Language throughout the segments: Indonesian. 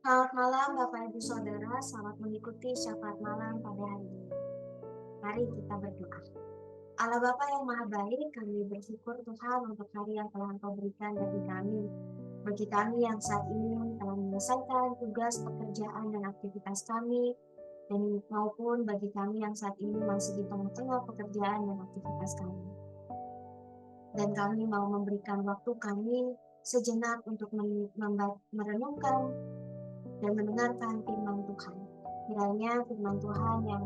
Selamat malam Bapak Ibu Saudara, selamat mengikuti syafaat malam pada hari ini. Mari kita berdoa. Allah Bapa yang Maha Baik, kami bersyukur Tuhan untuk hari yang telah Engkau berikan bagi kami. Bagi kami yang saat ini telah menyelesaikan tugas pekerjaan dan aktivitas kami, dan maupun bagi kami yang saat ini masih di tengah-tengah pekerjaan dan aktivitas kami. Dan kami mau memberikan waktu kami sejenak untuk merenungkan dan mendengarkan firman Tuhan. Kiranya firman Tuhan yang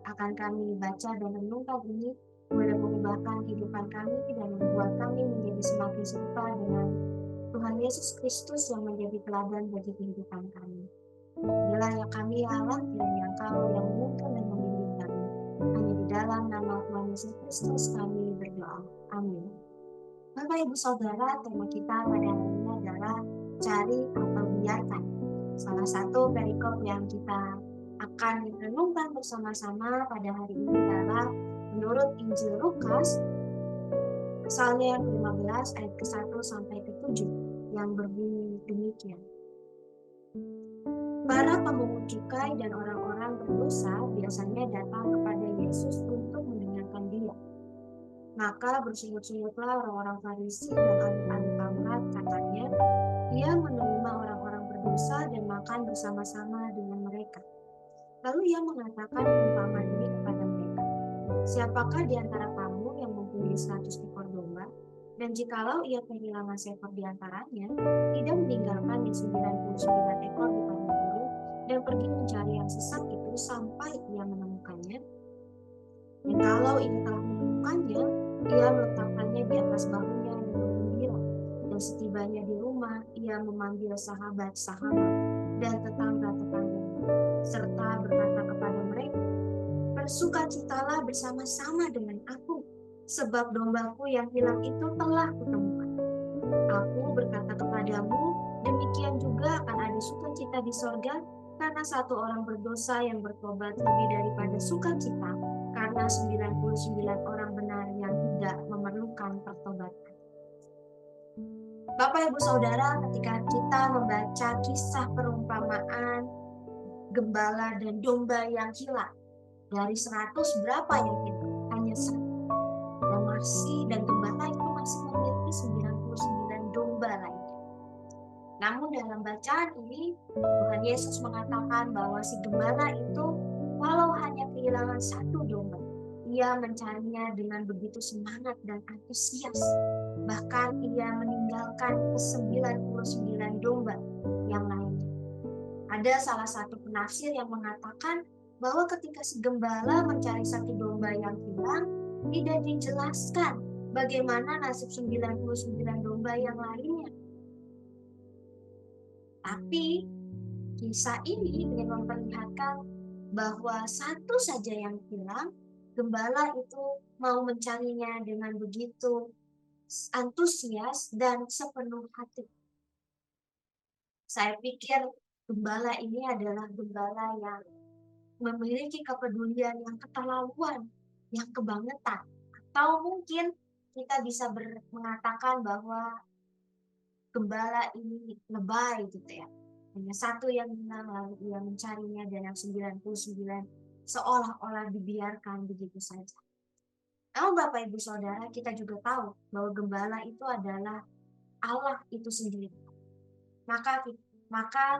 akan kami baca dan renungkan ini boleh mengubahkan kehidupan kami dan membuat kami menjadi semakin serupa dengan Tuhan Yesus Kristus yang menjadi teladan bagi kehidupan kami. Bila ya kami Allah, kiranya Engkau yang menuntun dan membimbing kami. Hanya di dalam nama Tuhan Yesus Kristus kami berdoa. Amin. Bapak Ibu Saudara, tema kita pada hari ini adalah cari atau biarkan. Salah satu perikop yang kita akan renungkan bersama-sama pada hari ini adalah menurut Injil Lukas, pasalnya yang ke-15 ayat ke-1 sampai ke-7 yang berbunyi demikian. Para pemungut cukai dan orang-orang berdosa biasanya datang kepada Yesus untuk mendengarkan Dia. Maka bersungut-sungutlah orang-orang Farisi dan ahli-ahli Taurat, katanya, Dia menerima orang-orang berdosa dan makan bersama-sama dengan mereka. Lalu Ia mengatakan perumpamaan ini kepada mereka. Siapakah di antara kamu yang mempunyai 100 ekor domba, dan jikalau ia kehilangan seekor di antaranya, tidak meninggalkan yang 99 ekor di padang gurun dan pergi mencari yang sesat itu sampai ia menemukannya? Dan kalau ia telah menemukannya, ia meletakkannya di atas bahunya dan bergembira. Dan setibanya di rumah, ia memanggil sahabat-sahabat dan tetangga-tetangganya, serta berkata kepada mereka, bersukacitalah bersama-sama dengan aku, sebab dombaku yang hilang itu telah kutemukan. Aku berkata kepadamu, demikian juga akan ada sukacita di sorga, karena satu orang berdosa yang bertobat lebih daripada sukacita karena 99 orang benar yang tidak memerlukan pertobatan. Bapak Ibu Saudara, ketika kita membaca kisah perumpamaan gembala dan domba yang hilang, dari 100 berapa yang hilang? Hanya 1. Dan gembala itu masih memiliki 99 domba lainnya. Namun dalam bacaan ini, Tuhan Yesus mengatakan bahwa si gembala itu walau hanya kehilangan 1 domba, ia mencarinya dengan begitu semangat dan antusias. Bahkan ia meninggalkan ke-99 domba yang lainnya. Ada salah satu penafsir yang mengatakan bahwa ketika si gembala mencari 1 domba yang hilang, tidak dijelaskan bagaimana nasib 99 domba yang lainnya. Tapi kisah ini ingin memperlihatkan bahwa 1 saja yang hilang, gembala itu mau mencarinya dengan begitu antusias dan sepenuh hati. Saya pikir gembala ini adalah gembala yang memiliki kepedulian yang keterlaluan, yang kebangetan. Atau mungkin kita bisa mengatakan bahwa gembala ini lebay gitu ya. Hanya 1 yang hilang lalu ia mencarinya dan yang 99 seolah-olah dibiarkan begitu saja. Namun Bapak Ibu Saudara, kita juga tahu bahwa gembala itu adalah Allah itu sendiri. Maka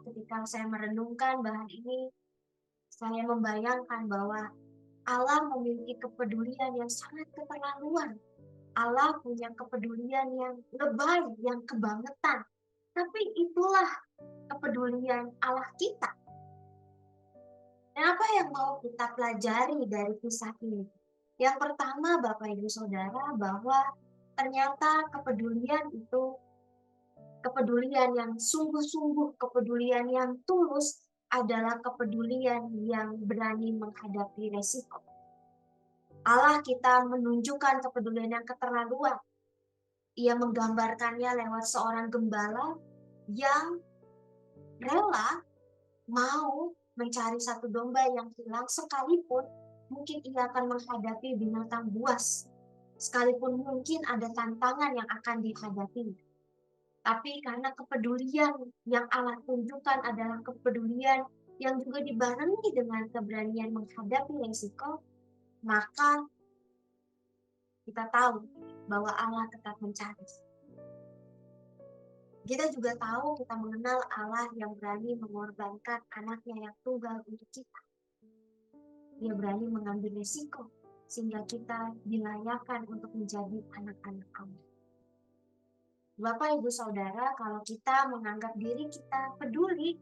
ketika saya merenungkan bahan ini, saya membayangkan bahwa Allah memiliki kepedulian yang sangat keterlaluan. Allah punya kepedulian yang lebay, yang kebangetan. Tapi itulah kepedulian Allah kita. Dan apa yang mau kita pelajari dari kisah ini? Yang pertama, Bapak Ibu Saudara, bahwa ternyata kepedulian itu Kepedulian yang sungguh-sungguh, kepedulian yang tulus adalah kepedulian yang berani menghadapi resiko. Allah kita menunjukkan kepedulian yang keterlaluan. Ia menggambarkannya lewat seorang gembala yang rela mau mencari satu domba yang hilang sekalipun mungkin ia akan menghadapi binatang buas. Sekalipun mungkin ada tantangan yang akan dihadapi. Tapi karena kepedulian yang Allah tunjukkan adalah kepedulian yang juga dibarengi dengan keberanian menghadapi resiko, maka kita tahu bahwa Allah tetap mencari. Kita juga tahu, kita mengenal Allah yang berani mengorbankan anaknya yang tunggal untuk kita. Dia berani mengambil risiko sehingga kita dilayakkan untuk menjadi anak-anak Allah. Bapak, Ibu, Saudara, kalau kita menganggap diri kita peduli,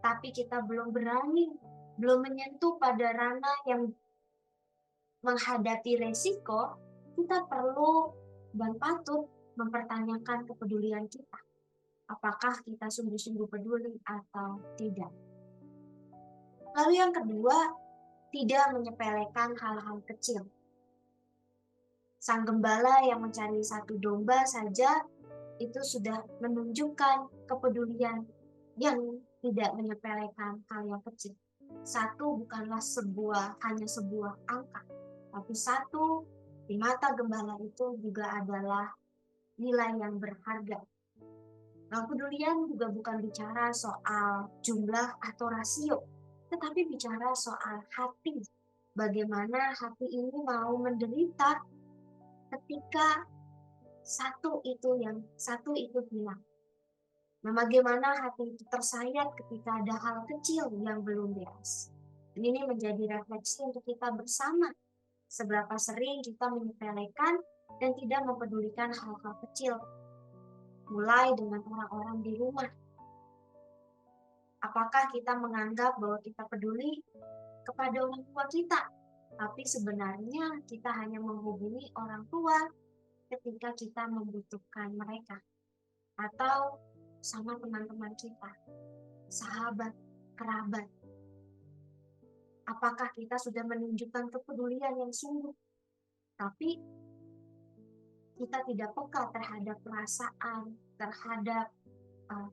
tapi kita belum berani, belum menyentuh pada ranah yang menghadapi resiko, kita perlu dan patut mempertanyakan kepedulian kita. Apakah kita sungguh-sungguh peduli atau tidak? Lalu yang kedua, tidak menyepelekan hal-hal kecil. Sang gembala yang mencari satu domba saja itu sudah menunjukkan kepedulian yang tidak menyepelekan hal yang kecil. Satu bukanlah hanya sebuah angka, tapi satu di mata gembala itu juga adalah nilai yang berharga. Nah, kepedulian juga bukan bicara soal jumlah atau rasio, tetapi bicara soal hati. Bagaimana hati ini mau menderita ketika satu itu hilang. Nah, bagaimana hati itu tersayat ketika ada hal kecil yang belum beres. Ini menjadi refleksi untuk kita bersama. Seberapa sering kita menyepelekan dan tidak mempedulikan hal-hal kecil. Mulai dengan orang-orang di rumah. Apakah kita menganggap bahwa kita peduli kepada orang tua kita, tapi sebenarnya kita hanya menghubungi orang tua ketika kita membutuhkan mereka, atau sama teman-teman kita, sahabat, kerabat. Apakah kita sudah menunjukkan kepedulian yang sungguh, tapi kita tidak peka terhadap perasaan, terhadap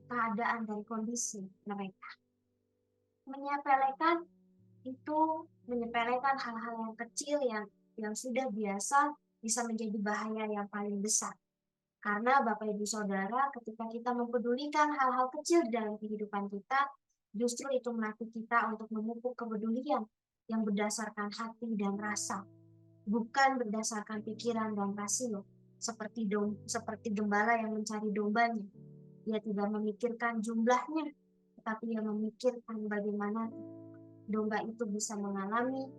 keadaan dan kondisi mereka. Menyepelekan hal-hal yang kecil yang sudah biasa bisa menjadi bahaya yang paling besar. Karena Bapak, Ibu, Saudara, ketika kita mempedulikan hal-hal kecil di dalam kehidupan kita, justru itu melatih kita untuk memupuk kepedulian yang berdasarkan hati dan rasa, bukan berdasarkan pikiran dan rasio, seperti gembala yang mencari dombanya. Dia tidak memikirkan jumlahnya, tetapi dia memikirkan bagaimana domba itu bisa mengalami,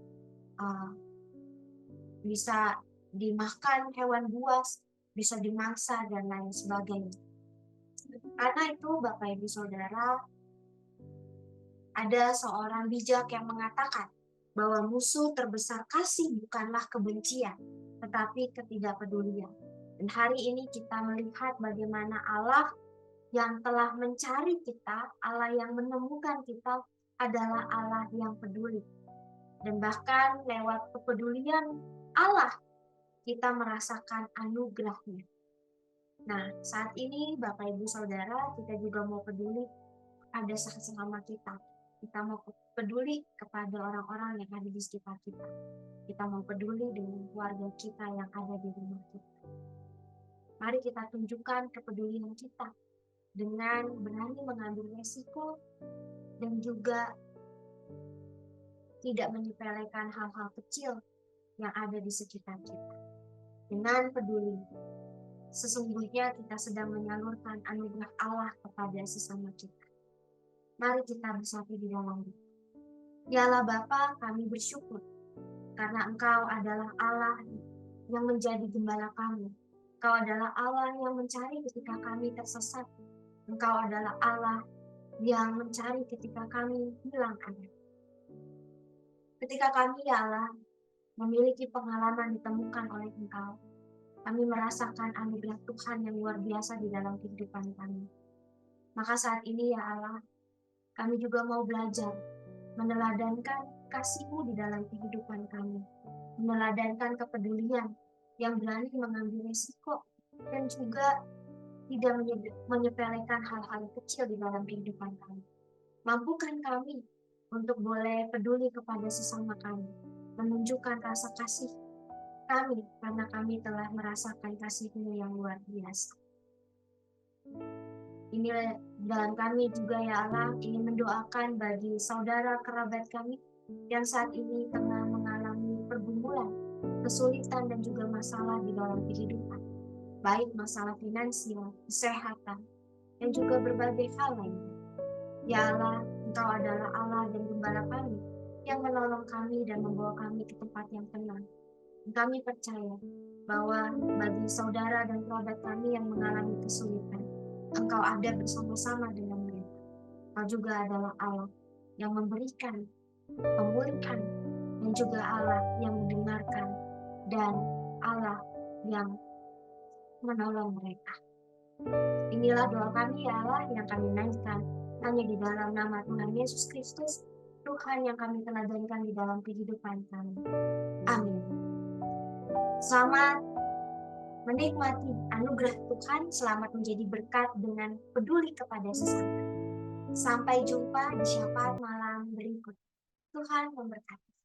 bisa dimakan hewan buas, bisa dimangsa, dan lain sebagainya. Karena itu, Bapak, Ibu, Saudara, ada seorang bijak yang mengatakan bahwa musuh terbesar kasih bukanlah kebencian, tetapi ketidakpedulian. Dan hari ini kita melihat bagaimana Allah yang telah mencari kita, Allah yang menemukan kita adalah Allah yang peduli. Dan bahkan lewat kepedulian Allah, kita merasakan anugerahnya. Nah, saat ini Bapak, Ibu, Saudara, kita juga mau peduli pada sesama kita. Kita mau peduli kepada orang-orang yang ada di sekitar kita. Kita mau peduli dengan keluarga kita yang ada di rumah kita. Mari kita tunjukkan kepedulian kita dengan berani mengambil resiko dan juga tidak menyepelekan hal-hal kecil yang ada di sekitar kita. Dengan peduli, sesungguhnya kita sedang menyalurkan anugerah Allah kepada sesama kita. Mari kita bersatu di dalam doa. Ya Allah Bapa, kami bersyukur karena Engkau adalah Allah yang menjadi gembala kami. Engkau adalah Allah yang mencari ketika kami tersesat. Engkau adalah Allah yang mencari ketika kami hilang arah. Ketika kami, ya Allah, memiliki pengalaman ditemukan oleh Engkau, Kami merasakan anugerah Tuhan yang luar biasa di dalam kehidupan kami. Maka saat ini ya Allah, kami juga mau belajar meneladankan kasih-Mu di dalam kehidupan kami. Meneladankan kepedulian yang berani mengambil risiko dan juga tidak menyepelekan hal-hal kecil di dalam kehidupan kami. Mampukan kami untuk boleh peduli kepada sesama kami, menunjukkan rasa kasih kami karena kami telah merasakan kasih-Mu yang luar biasa. Inilah dalam kami juga ya Allah ingin mendoakan bagi saudara kerabat kami yang saat ini tengah mengalami pergumulan, kesulitan dan juga masalah di dalam kehidupan, baik masalah finansial, kesehatan, dan juga berbagai hal lainnya. Ya Allah, Engkau adalah Allah dan Gembala kami yang menolong kami dan membawa kami ke tempat yang tenang. Dan kami percaya bahwa bagi saudara dan kerabat kami yang mengalami kesulitan, Engkau ada bersama-sama dengan mereka. Engkau juga adalah Allah yang memberikan pemulihan dan juga Allah yang mendengarkan dan Allah yang menolong mereka. Inilah doa kami ya Allah yang kami naikkan hanya di dalam nama Tuhan Yesus Kristus, Tuhan yang kami teladankan di dalam kehidupan kami. Amin. Selamat menikmati anugerah Tuhan, selamat menjadi berkat dengan peduli kepada sesama. Sampai jumpa di syafaat malam berikut. Tuhan memberkati.